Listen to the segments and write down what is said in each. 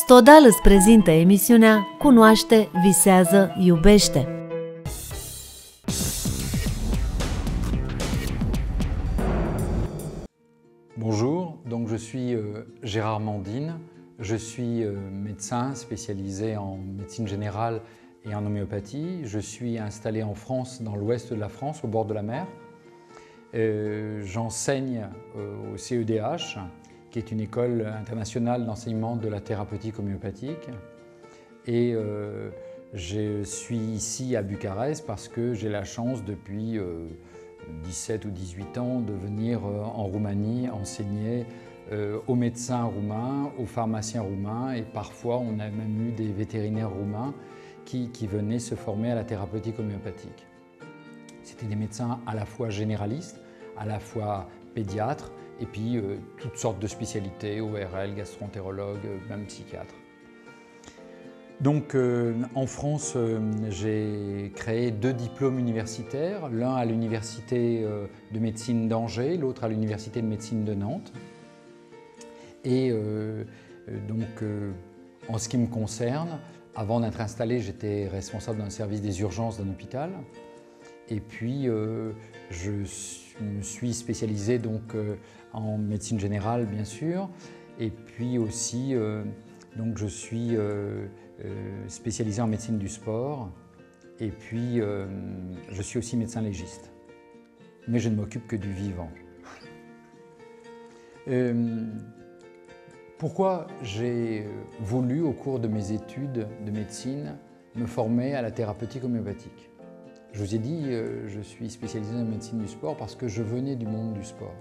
Stodal îți prezintă emisiunea Cunoaște, visează, iubește. Bonjour, donc je suis Gérard Mandine, je suis médecin spécialisé en médecine générale et en homéopathie. Je suis installé en France, dans l'ouest de la France, au bord de la mer. J'enseigne au CEDH, qui est une école internationale d'enseignement de la thérapeutique homéopathique. Et je suis ici à Bucarest parce que j'ai la chance depuis 17 ou 18 ans de venir en Roumanie enseigner aux médecins roumains, aux pharmaciens roumains, et parfois on a même eu des vétérinaires roumains qui venaient se former à la thérapeutique homéopathique. C'était des médecins à la fois généralistes, à la fois pédiatres, et puis toutes sortes de spécialités, ORL, gastroentérologue, même psychiatre. Donc en France, j'ai créé 2 diplômes universitaires, l'un à l'université de médecine d'Angers, l'autre à l'université de médecine de Nantes. Et en ce qui me concerne, avant d'être installé, j'étais responsable d'un service des urgences d'un hôpital. Et puis je me suis spécialisé donc en médecine générale, bien sûr, et puis aussi donc je suis spécialisé en médecine du sport, et puis je suis aussi médecin légiste. Mais je ne m'occupe que du vivant. Pourquoi j'ai voulu, au cours de mes études de médecine, me former à la thérapeutique homéopathique? Je vous ai dit, je suis spécialisé en médecine du sport parce que je venais du monde du sport.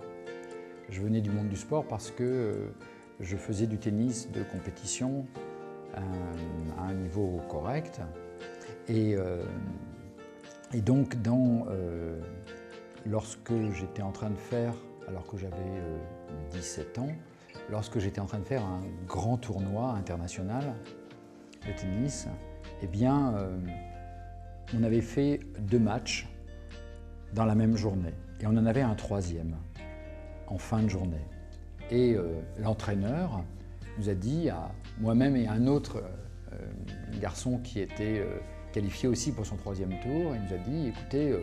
Je venais du monde du sport parce que je faisais du tennis de compétition à un niveau correct. Et donc, lorsque j'étais en train de faire, alors que j'avais 17 ans, lorsque j'étais en train de faire un grand tournoi international de tennis, eh bien, on avait fait 2 matchs dans la même journée. Et on en avait un 3e en fin de journée. Et l'entraîneur nous a dit, à moi-même et à un autre garçon qui était qualifié aussi pour son 3e tour, il nous a dit, écoutez,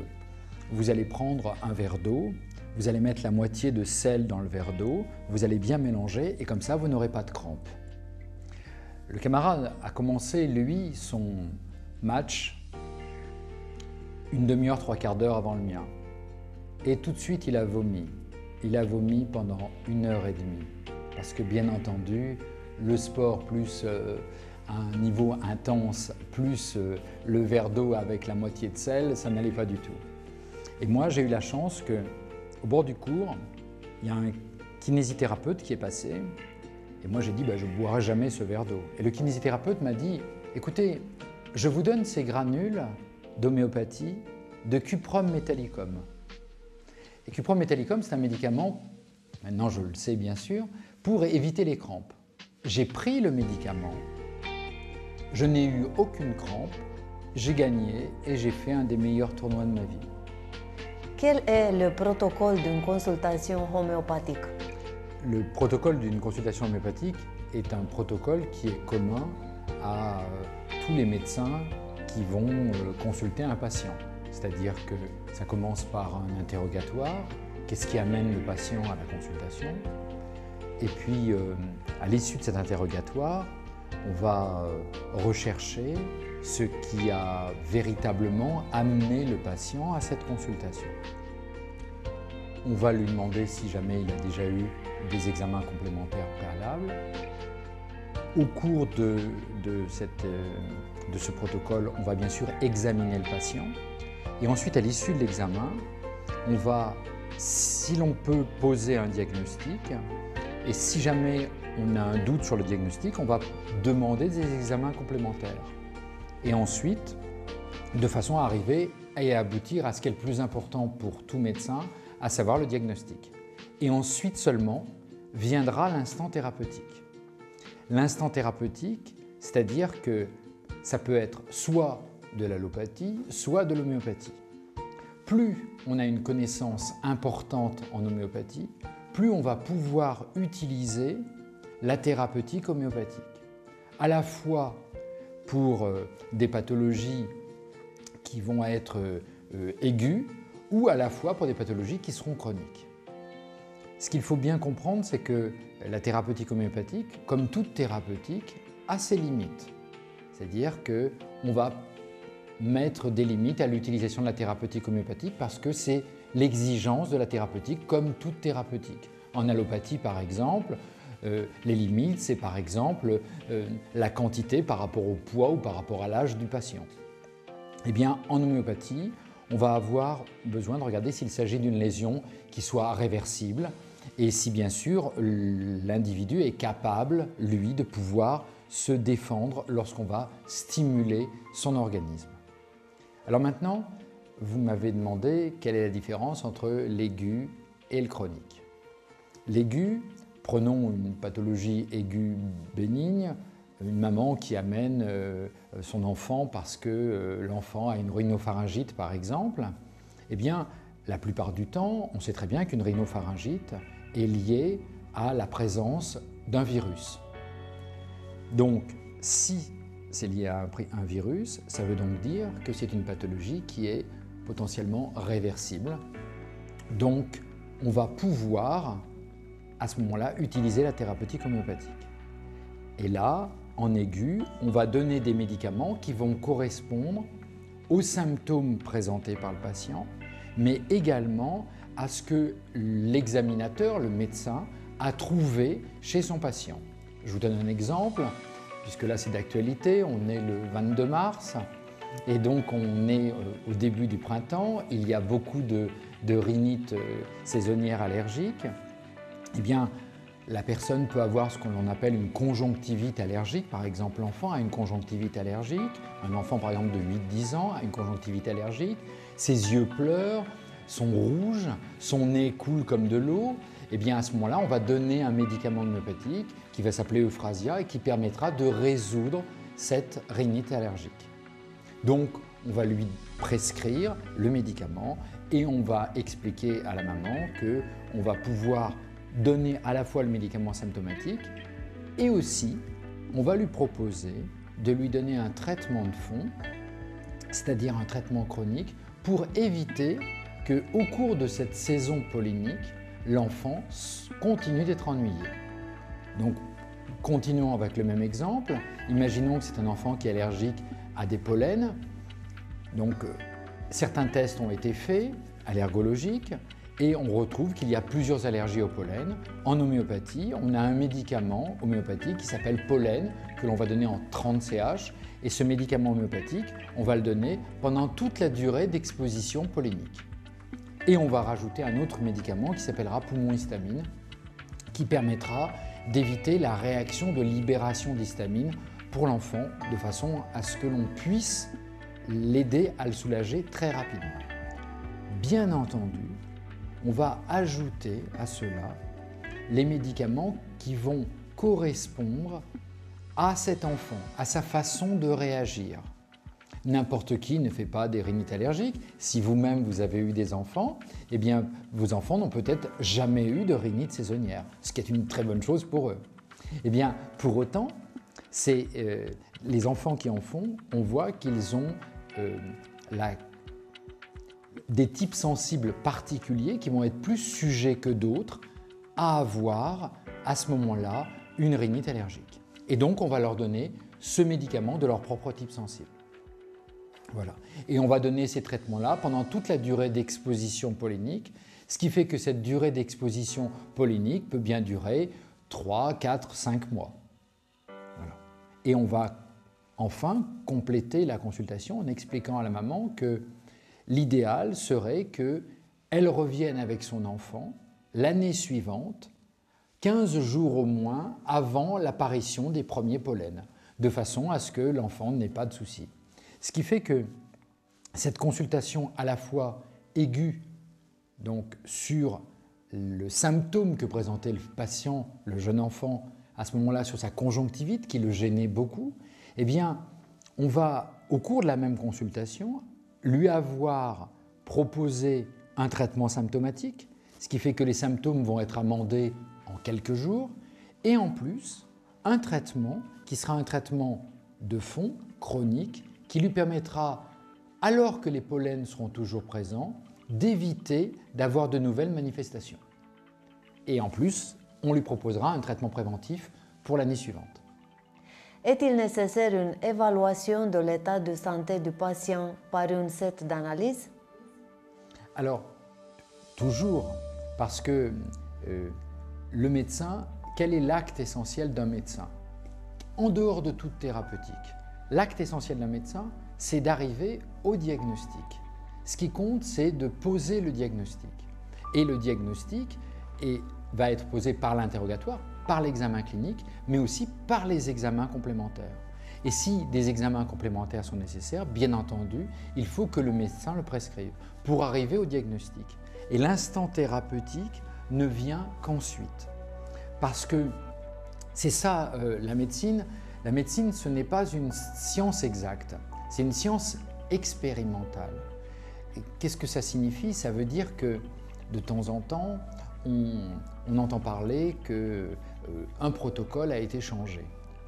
vous allez prendre un verre d'eau, vous allez mettre la moitié de sel dans le verre d'eau, vous allez bien mélanger et comme ça vous n'aurez pas de crampes. Le camarade a commencé, lui, son match une demi-heure, 3/4 d'heure avant le mien. Et tout de suite, il a vomi. Il a vomi pendant 1h30. Parce que, bien entendu, le sport plus un niveau intense, plus le verre d'eau avec la moitié de sel, ça n'allait pas du tout. Et moi, j'ai eu la chance qu'au bord du cours, il y a un kinésithérapeute qui est passé. Et moi, j'ai dit, je ne boirai jamais ce verre d'eau. Et le kinésithérapeute m'a dit, écoutez, je vous donne ces granules d'homéopathie de Cuprum metallicum. Et Cuprum metallicum, c'est un médicament, maintenant je le sais bien sûr, pour éviter les crampes. J'ai pris le médicament, je n'ai eu aucune crampe, j'ai gagné et j'ai fait un des meilleurs tournois de ma vie. Quel est le protocole d'une consultation homéopathique? Le protocole d'une consultation homéopathique est un protocole qui est commun à tous les médecins qui vont consulter un patient. C'est-à-dire que ça commence par un interrogatoire, qu'est-ce qui amène le patient à la consultation. Et puis, à l'issue de cet interrogatoire, on va rechercher ce qui a véritablement amené le patient à cette consultation. On va lui demander si jamais il a déjà eu des examens complémentaires préalables. Au cours de ce protocole, on va bien sûr examiner le patient. Et ensuite, à l'issue de l'examen, on va, si l'on peut, poser un diagnostic. Et si jamais on a un doute sur le diagnostic, on va demander des examens complémentaires. Et ensuite, de façon à arriver et à aboutir à ce qui est le plus important pour tout médecin, à savoir le diagnostic. Et ensuite seulement viendra l'instant thérapeutique. L'instant thérapeutique, c'est-à-dire que ça peut être soit de l'allopathie, soit de l'homéopathie. Plus on a une connaissance importante en homéopathie, plus on va pouvoir utiliser la thérapeutique homéopathique. à la fois pour des pathologies qui vont être aiguës ou à la fois pour des pathologies qui seront chroniques. Ce qu'il faut bien comprendre, c'est que la thérapeutique homéopathique, comme toute thérapeutique, a ses limites. C'est-à-dire qu'on va mettre des limites à l'utilisation de la thérapeutique homéopathique parce que c'est l'exigence de la thérapeutique comme toute thérapeutique. En allopathie, par exemple, les limites, c'est par exemple la quantité par rapport au poids ou par rapport à l'âge du patient. Eh bien, en homéopathie, on va avoir besoin de regarder s'il s'agit d'une lésion qui soit réversible et si bien sûr l'individu est capable, lui, de pouvoir se défendre lorsqu'on va stimuler son organisme. Alors maintenant, vous m'avez demandé quelle est la différence entre l'aigu et le chronique. L'aigu, prenons une pathologie aiguë bénigne, une maman qui amène son enfant parce que l'enfant a une rhinopharyngite par exemple, eh bien la plupart du temps, on sait très bien qu'une rhinopharyngite est liée à la présence d'un virus. Donc si c'est lié à un virus, ça veut donc dire que c'est une pathologie qui est potentiellement réversible. Donc on va pouvoir à ce moment-là utiliser la thérapeutique homéopathique. Et là, en aigu, on va donner des médicaments qui vont correspondre aux symptômes présentés par le patient, mais également à ce que l'examinateur, le médecin, a trouvé chez son patient. Je vous donne un exemple, puisque là c'est d'actualité, on est le 22 mars, et donc on est au début du printemps, il y a beaucoup de rhinites saisonnières allergiques. Eh bien, la personne peut avoir ce qu'on appelle une conjonctivite allergique. Par exemple, l'enfant a une conjonctivite allergique. Un enfant, par exemple, de 8-10 ans a une conjonctivite allergique. Ses yeux pleurent, sont rouges, son nez coule comme de l'eau. Eh bien, à ce moment-là, on va donner un médicament homéopathique qui va s'appeler Euphrasia et qui permettra de résoudre cette rhinite allergique. Donc, on va lui prescrire le médicament et on va expliquer à la maman qu'on va pouvoir donner à la fois le médicament symptomatique et aussi on va lui proposer de lui donner un traitement de fond, c'est-à-dire un traitement chronique pour éviter qu'au cours de cette saison pollinique, l'enfant continue d'être ennuyé. Donc continuons avec le même exemple. Imaginons que c'est un enfant qui est allergique à des pollens. Donc certains tests ont été faits, allergologiques, et on retrouve qu'il y a plusieurs allergies au pollen. En homéopathie, on a un médicament homéopathique qui s'appelle Pollen, que l'on va donner en 30 CH. Et ce médicament homéopathique, on va le donner pendant toute la durée d'exposition pollinique. Et on va rajouter un autre médicament qui s'appellera poumon-histamine, qui permettra d'éviter la réaction de libération d'histamine pour l'enfant, de façon à ce que l'on puisse l'aider à le soulager très rapidement. Bien entendu, on va ajouter à cela les médicaments qui vont correspondre à cet enfant, à sa façon de réagir. N'importe qui ne fait pas des rhinites allergiques. Si vous-même vous avez eu des enfants, eh bien vos enfants n'ont peut-être jamais eu de rhinite saisonnière, ce qui est une très bonne chose pour eux. Eh bien pour autant, les enfants qui en font, on voit qu'ils ont des types sensibles particuliers qui vont être plus sujets que d'autres à avoir à ce moment-là une rhinite allergique. Et donc on va leur donner ce médicament de leur propre type sensible. Voilà. Et on va donner ces traitements-là pendant toute la durée d'exposition pollinique, ce qui fait que cette durée d'exposition pollinique peut bien durer 3, 4, 5 mois. Voilà. Et on va enfin compléter la consultation en expliquant à la maman que l'idéal serait qu'elle revienne avec son enfant l'année suivante, 15 jours au moins avant l'apparition des premiers pollens, de façon à ce que l'enfant n'ait pas de soucis. Ce qui fait que cette consultation à la fois aiguë, donc sur le symptôme que présentait le patient, le jeune enfant, à ce moment-là sur sa conjonctivite qui le gênait beaucoup, eh bien, on va, au cours de la même consultation, lui avoir proposé un traitement symptomatique, ce qui fait que les symptômes vont être amendés en quelques jours, et en plus, un traitement qui sera un traitement de fond, chronique, qui lui permettra, alors que les pollens seront toujours présents, d'éviter d'avoir de nouvelles manifestations. Et en plus, on lui proposera un traitement préventif pour l'année suivante. Est-il nécessaire une évaluation de l'état de santé du patient par une set d'analyse? Alors, toujours, parce que le médecin, quel est l'acte essentiel d'un médecin? En dehors de toute thérapeutique, l'acte essentiel d'un médecin, c'est d'arriver au diagnostic. Ce qui compte, c'est de poser le diagnostic. Et le diagnostic va être posé par l'interrogatoire, par l'examen clinique, mais aussi par les examens complémentaires. Et si des examens complémentaires sont nécessaires, bien entendu, il faut que le médecin le prescrive pour arriver au diagnostic. Et l'instant thérapeutique ne vient qu'ensuite. Parce que c'est ça, la médecine. La médecine, ce n'est pas une science exacte, c'est une science expérimentale. Qu'est-ce que ça signifie? Ça veut dire que de temps en temps, on entend parler qu'un protocole a été changé.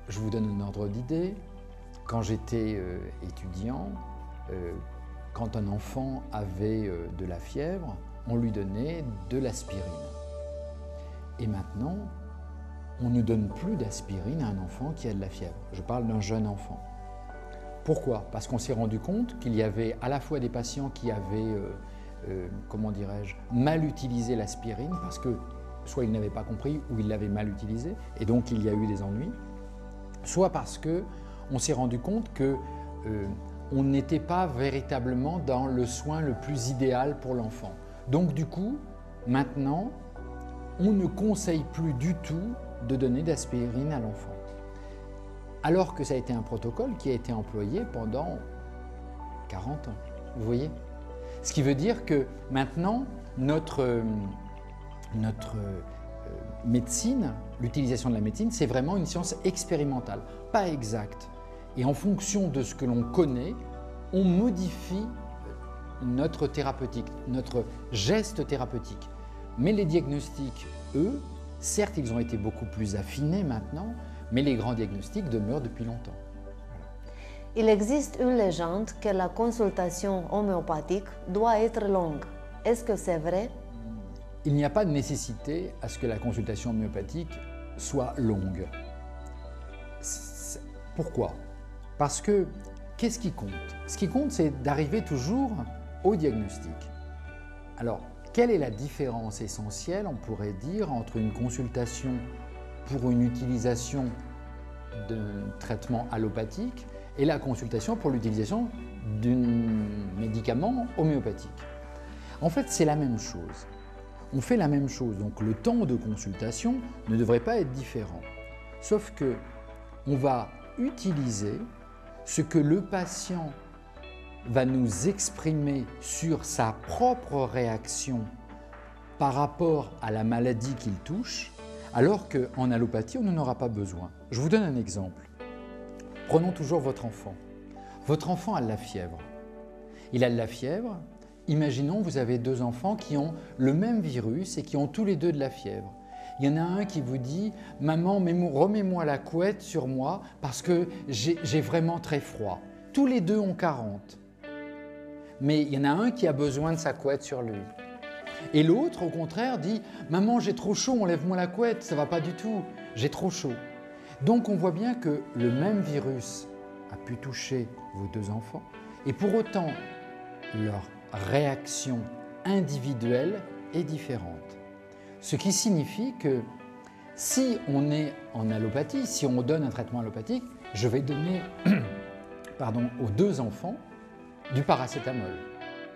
Je vous donne un ordre d'idée. Quand j'étais étudiant, quand un enfant avait de la fièvre, on lui donnait de l'aspirine. Et maintenant, on ne donne plus d'aspirine à un enfant qui a de la fièvre. Je parle d'un jeune enfant. Pourquoi? Parce qu'on s'est rendu compte qu'il y avait à la fois des patients qui avaient, comment dirais-je, mal utilisé l'aspirine, parce que soit ils n'avaient pas compris ou ils l'avaient mal utilisé, et donc il y a eu des ennuis, soit parce qu'on s'est rendu compte qu'on n'était pas véritablement dans le soin le plus idéal pour l'enfant. Donc du coup, maintenant, on ne conseille plus du tout de donner d'aspirine à l'enfant. Alors que ça a été un protocole qui a été employé pendant 40 ans, vous voyez? Ce qui veut dire que maintenant, notre médecine, l'utilisation de la médecine, c'est vraiment une science expérimentale, pas exacte. Et en fonction de ce que l'on connaît, on modifie notre thérapeutique, notre geste thérapeutique. Mais les diagnostics, eux, certes, ils ont été beaucoup plus affinés maintenant, mais les grands diagnostics demeurent depuis longtemps. Il existe une légende que la consultation homéopathique doit être longue. Est-ce que c'est vrai? Il n'y a pas de nécessité à ce que la consultation homéopathique soit longue. Pourquoi? Parce que, qu'est-ce qui compte? Ce qui compte, c'est d'arriver toujours au diagnostic. Alors, quelle est la différence essentielle, on pourrait dire, entre une consultation pour une utilisation d'un traitement allopathique et la consultation pour l'utilisation d'un médicament homéopathique? En fait, c'est la même chose. On fait la même chose, donc le temps de consultation ne devrait pas être différent. Sauf que on va utiliser ce que le patient va nous exprimer sur sa propre réaction par rapport à la maladie qu'il touche, alors qu'en allopathie, on n'en aura pas besoin. Je vous donne un exemple. Prenons toujours votre enfant. Votre enfant a de la fièvre. Il a de la fièvre. Imaginons, vous avez deux enfants qui ont le même virus et qui ont tous les deux de la fièvre. Il y en a un qui vous dit « Maman, remets-moi la couette sur moi parce que j'ai vraiment très froid. » Tous les deux ont 40. Mais il y en a un qui a besoin de sa couette sur lui. Et l'autre, au contraire, dit « Maman, j'ai trop chaud, enlève-moi la couette, ça ne va pas du tout, j'ai trop chaud. » Donc on voit bien que le même virus a pu toucher vos deux enfants et pour autant, leur réaction individuelle est différente. Ce qui signifie que si on est en allopathie, si on donne un traitement allopathique, je vais donner aux deux enfants du paracétamol.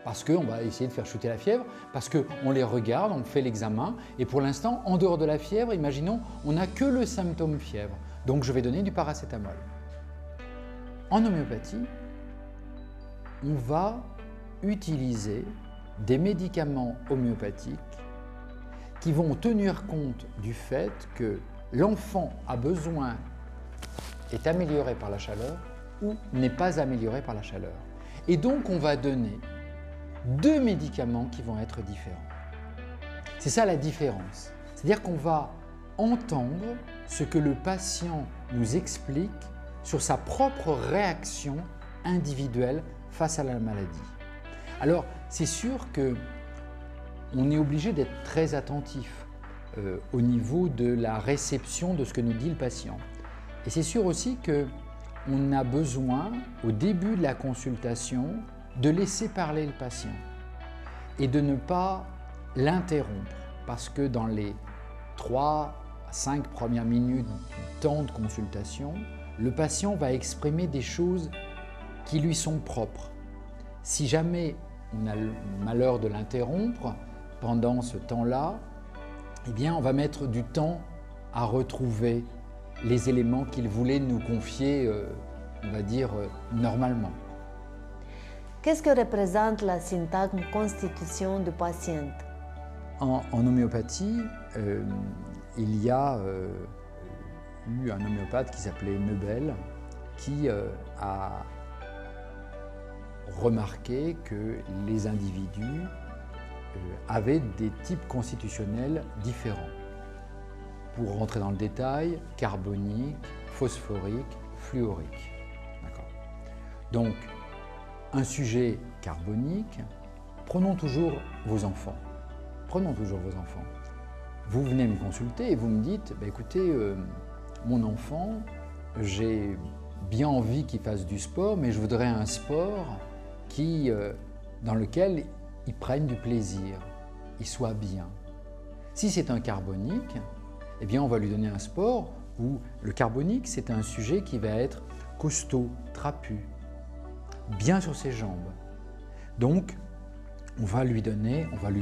Parce qu'on va essayer de faire chuter la fièvre, parce qu'on les regarde, on fait l'examen, et pour l'instant, en dehors de la fièvre, imaginons, on n'a que le symptôme fièvre. Donc je vais donner du paracétamol. En homéopathie, on va utiliser des médicaments homéopathiques qui vont tenir compte du fait que l'enfant a besoin, est amélioré par la chaleur ou n'est pas amélioré par la chaleur. Et donc on va donner deux médicaments qui vont être différents. C'est ça la différence. C'est-à-dire qu'on va entendre ce que le patient nous explique sur sa propre réaction individuelle face à la maladie. Alors, c'est sûr qu'on est obligé d'être très attentif au niveau de la réception de ce que nous dit le patient. Et c'est sûr aussi qu'on a besoin, au début de la consultation, de laisser parler le patient et de ne pas l'interrompre, parce que dans les 3 à 5 premières minutes du temps de consultation, le patient va exprimer des choses qui lui sont propres. Si jamais on a le malheur de l'interrompre pendant ce temps-là, eh bien on va mettre du temps à retrouver les éléments qu'il voulait nous confier, on va dire, normalement. Qu'est-ce que représente la syntagme constitution du patient? En homéopathie, il y a eu un homéopathe qui s'appelait Nebel, qui a remarqué que les individus avaient des types constitutionnels différents. Pour rentrer dans le détail, carbonique, phosphorique, fluorique. Donc, un sujet carbonique, prenons toujours vos enfants. Prenons toujours vos enfants. Vous venez me consulter et vous me dites, écoutez, mon enfant, j'ai bien envie qu'il fasse du sport, mais je voudrais un sport dans lequel il prenne du plaisir, il soit bien. Si c'est un carbonique, eh bien on va lui donner un sport où le carbonique, c'est un sujet qui va être costaud, trapu, bien sur ses jambes. Donc, on va lui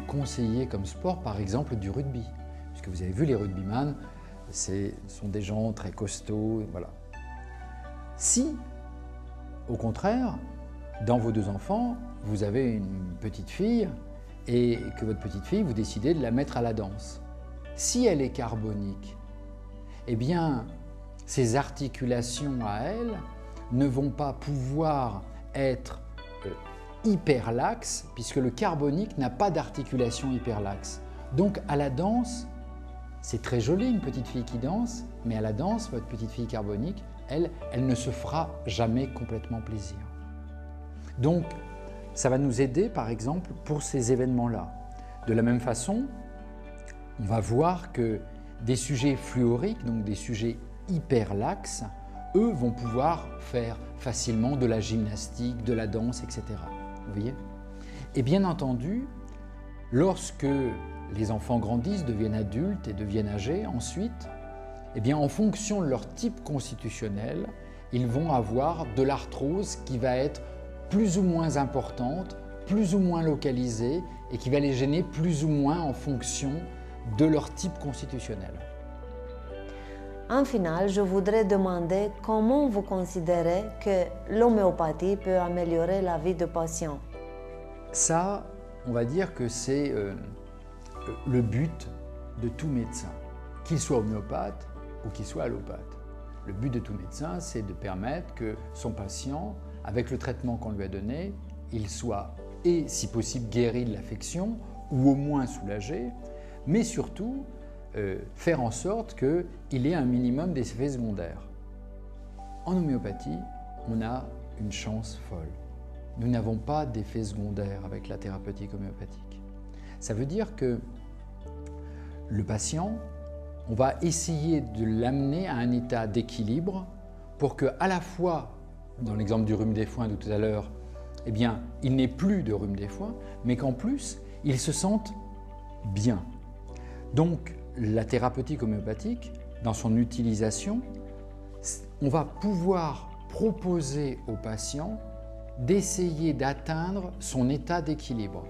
conseiller comme sport, par exemple, du rugby. Puisque vous avez vu, les rugbyman, ce sont des gens très costauds, voilà. Si, au contraire, dans vos 2 enfants, vous avez une petite fille et que votre petite fille, vous décidez de la mettre à la danse. Si elle est carbonique, eh bien, ses articulations à elle ne vont pas pouvoir être hyperlaxes, puisque le carbonique n'a pas d'articulation hyperlaxe. Donc, à la danse, c'est très joli une petite fille qui danse, mais à la danse, votre petite fille carbonique, elle ne se fera jamais complètement plaisir. Donc, ça va nous aider, par exemple, pour ces événements-là. De la même façon, on va voir que des sujets fluoriques, donc des sujets hyperlaxes, eux vont pouvoir faire facilement de la gymnastique, de la danse, etc. Vous voyez? Et bien entendu, lorsque les enfants grandissent, deviennent adultes et deviennent âgés ensuite, eh bien en fonction de leur type constitutionnel, ils vont avoir de l'arthrose qui va être plus ou moins importante, plus ou moins localisée et qui va les gêner plus ou moins en fonction de leur type constitutionnel. En final, je voudrais demander comment vous considérez que l'homéopathie peut améliorer la vie de patient. Ça, on va dire que c'est le but de tout médecin, qu'il soit homéopathe ou qu'il soit allopathe. Le but de tout médecin, c'est de permettre que son patient, avec le traitement qu'on lui a donné, il soit, et si possible, guéri de l'affection ou au moins soulagé, mais surtout faire en sorte qu'il ait un minimum d'effets secondaires. En homéopathie, on a une chance folle. Nous n'avons pas d'effets secondaires avec la thérapeutique homéopathique. Ça veut dire que le patient, on va essayer de l'amener à un état d'équilibre pour que, à la fois, dans l'exemple du rhume des foins de tout à l'heure, eh bien, il n'ait plus de rhume des foins, mais qu'en plus, il se sente bien. Donc, la thérapeutique homéopathique, dans son utilisation, on va pouvoir proposer au patient d'essayer d'atteindre son état d'équilibre.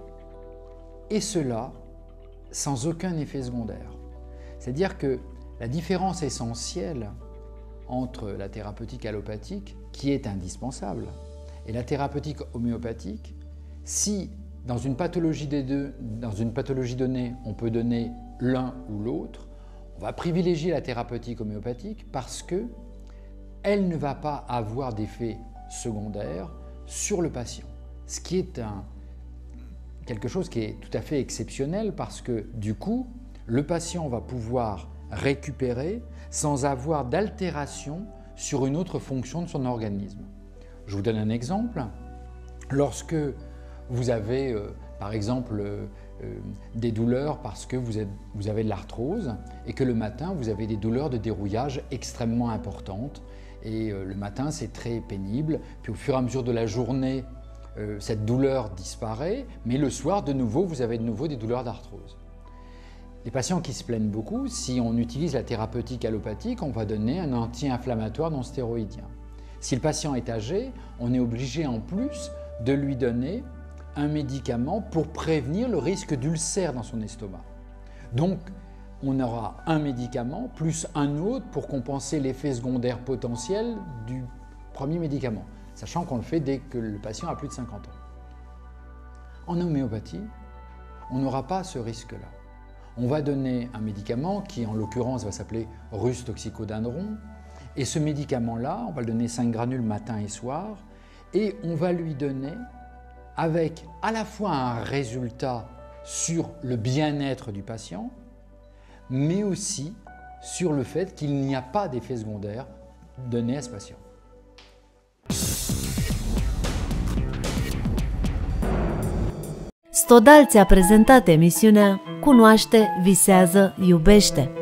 Et cela sans aucun effet secondaire. C'est-à-dire que la différence essentielle entre la thérapeutique allopathique, qui est indispensable, et la thérapeutique homéopathique, si dans une pathologie donnée, on peut donner l'un ou l'autre, on va privilégier la thérapeutique homéopathique parce qu'elle ne va pas avoir d'effet secondaire sur le patient. Ce qui est quelque chose qui est tout à fait exceptionnel parce que du coup, le patient va pouvoir récupérer sans avoir d'altération sur une autre fonction de son organisme. Je vous donne un exemple. Lorsque vous avez, par exemple, des douleurs parce que vous avez de l'arthrose et que le matin, vous avez des douleurs de dérouillage extrêmement importantes, et le matin, c'est très pénible, puis au fur et à mesure de la journée, cette douleur disparaît, mais le soir, de nouveau, vous avez de nouveau des douleurs d'arthrose. Les patients qui se plaignent beaucoup, si on utilise la thérapeutique allopathique, on va donner un anti-inflammatoire non stéroïdien. Si le patient est âgé, on est obligé en plus de lui donner un médicament pour prévenir le risque d'ulcère dans son estomac. Donc, on aura un médicament plus un autre pour compenser l'effet secondaire potentiel du premier médicament, sachant qu'on le fait dès que le patient a plus de 50 ans. En homéopathie, on n'aura pas ce risque-là. On va donner un médicament qui, en l'occurrence, va s'appeler rustoxicodendron. Et ce médicament-là, on va le donner 5 granules matin et soir. Et on va lui donner avec à la fois un résultat sur le bien-être du patient, mais aussi sur le fait qu'il n'y a pas d'effet secondaire donné à ce patient. Stodal ți-a prezentat emisiunea Cunoaște, visează, iubește.